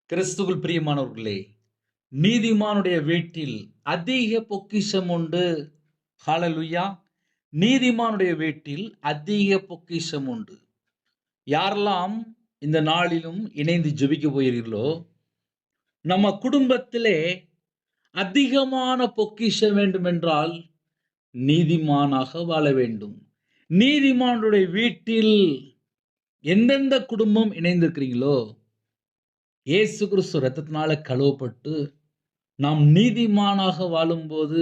கிறிஸ்துவுக்குள் பிரியமானவர்களே, நீதிமானுடைய வீட்டில் அதிக பொக்கிஷம் உண்டு. ஹalleluya! நீதிமானுடைய வீட்டில் அதிக பொக்கிஷம் உண்டு. யாரெல்லாம் இந்த நாளிலும் இணைந்து ஜெபிக்க போகிறீர்களோ, நம்ம குடும்பத்திலே அதிகமான பொக்கிஷம் வேண்டுமென்றால் நீதிமானாக வாழ வேண்டும். நீதிமானுடைய வீட்டில் எந்தெந்த குடும்பம் இணைந்திருக்கிறீங்களோ, இயேசு கிறிஸ்து இரத்தத்தினால கழுவப்பட்டு நாம் நீதிமானாக வாழும்போது,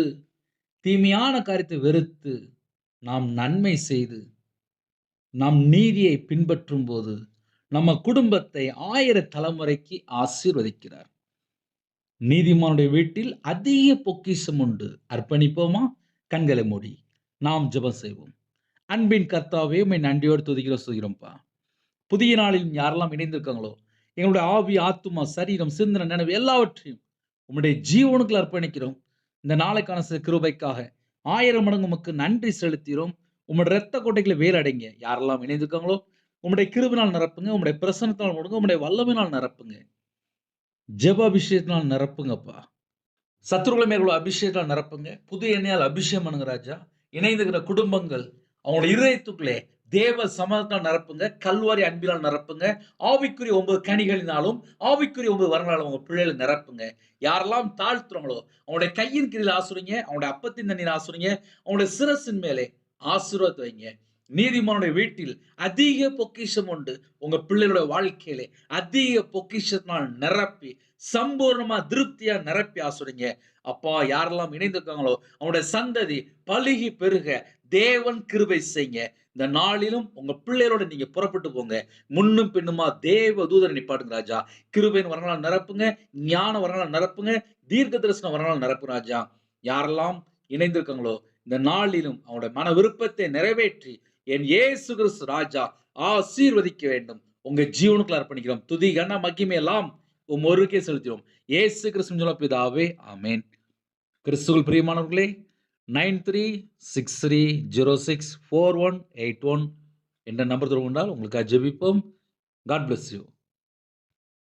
தீமையான காரியத்தை வெறுத்து, நாம் நன்மை செய்து, நாம் நீதியை பின்பற்றும்போது, நம்ம குடும்பத்தை 1000 தலைமுறைக்கு ஆசீர்வதிக்கிறார். நீதிமானுடைய வீட்டில் அதிக பொக்கிஷம் உண்டு. அர்ப்பணிப்போமா? கண்களை மூடி நாம் ஜெபம் செய்வோம். அன்பின் கர்த்தாவே, உம்மை நன்றியோடு துதிக்கிறோம், ஸ்துதிக்கிறோம்ப்பா. புதிய நாளில் யாரெல்லாம் இணைந்திருக்காங்களோ, எங்களுடைய ஆவி, ஆத்துமா, சரீரம், சிந்தனை, நினைவு எல்லாவற்றையும் உம்முடைய ஜீவனுக்குள் அர்ப்பணிக்கிறோம். இந்த நாளைக்கான கிருபைக்காக 1000 மடங்கு உமக்கு நன்றி செலுத்துகிறோம். உம்முடைய இரத்த கோட்டைகளை வேலடைங்க. யாரெல்லாம் இணைந்திருக்காங்களோ, உம்முடைய கிருபினால் நிரப்புங்க. உம்முடைய பிரசன்னத்தினால் மூடுங்க. உம்முடைய வல்லமையினால் நிரப்புங்க. ஜெப அபிஷேகத்தினால் நிரப்புங்கப்பா. சத்துருக்களை மேற்கொள்ள அபிஷேகத்தால் நிரப்புங்க. புது எண்ணெயால் அபிஷேகம் பண்ணுங்க ராஜா. இணைந்திருக்கிற குடும்பங்கள் அவங்களுடைய இதயத்துக்குள்ளே தேவ சமாதானத்தால் நிரப்புங்க. கல்வாரி அன்பினால் நிரப்புங்க. ஆவிக்குரிய 9 கனிகளினாலும் ஆவிக்குரிய 9 வரங்களாலும் உங்க பிள்ளைகளை நிரப்புங்க. யாரெல்லாம் தாழ்த்துறாங்களோ அவங்களுடைய கையின் கீழில் ஆசுறீங்க. அவங்களுடைய அப்பத்தின் தண்ணீர் ஆசுறீங்க. அவங்களுடைய சிரசின் மேலே ஆசீர்வாதத்தை வைங்க. நீதிமானுடைய வீட்டில் அதிக பொக்கிஷம் உண்டு. உங்க பிள்ளைகளுடைய வாழ்க்கையிலே அதிக பொக்கிஷத்தினால் நிரப்பி சம்பூர்ணமா திருப்தியா நிரப்பி ஆசுறீங்க. அப்பா, யாரெல்லாம் இணைந்திருக்காங்களோ அவனுடைய சந்ததி பலுகி பெருக தேவன் கிருபை செய்யுங்க. இந்த நாளிலும் உங்க பிள்ளைகளோட நீங்க புறப்பட்டு போங்க. முன்னும் பின்னுமா தேவ தூதரை நிப்பாட்டுங்க ராஜா. கிருபையின் வரங்களால் நிரப்புங்க. ஞான வரங்களால் நிரப்புங்க. தீர்க்க தரிசன வரங்களால் நிரப்புங்க ராஜா. யாரெல்லாம் இணைந்திருக்காங்களோ இந்த நாளிலும் அவனுடைய மன விருப்பத்தை நிறைவேற்றி என் இயேசு கிறிஸ்து ராஜா ஆசீர்வதிக்க வேண்டும். உங்க ஜீவனுக்குள்ள அர்ப்பணிக்கிறோம். துதி கன மகிமை எல்லாம் ஒருவருக்கே செலுத்துகிறோம். இயேசு கிறிஸ்துவின் பிதாவே, ஆமென். கிறிஸ்துவுக்குள் பிரியமானவர்களே, 9363064181 என்ற நம்பர் தொடர்பு கொண்டால் உங்களுக்காக ஜெபிப்போம். God bless you.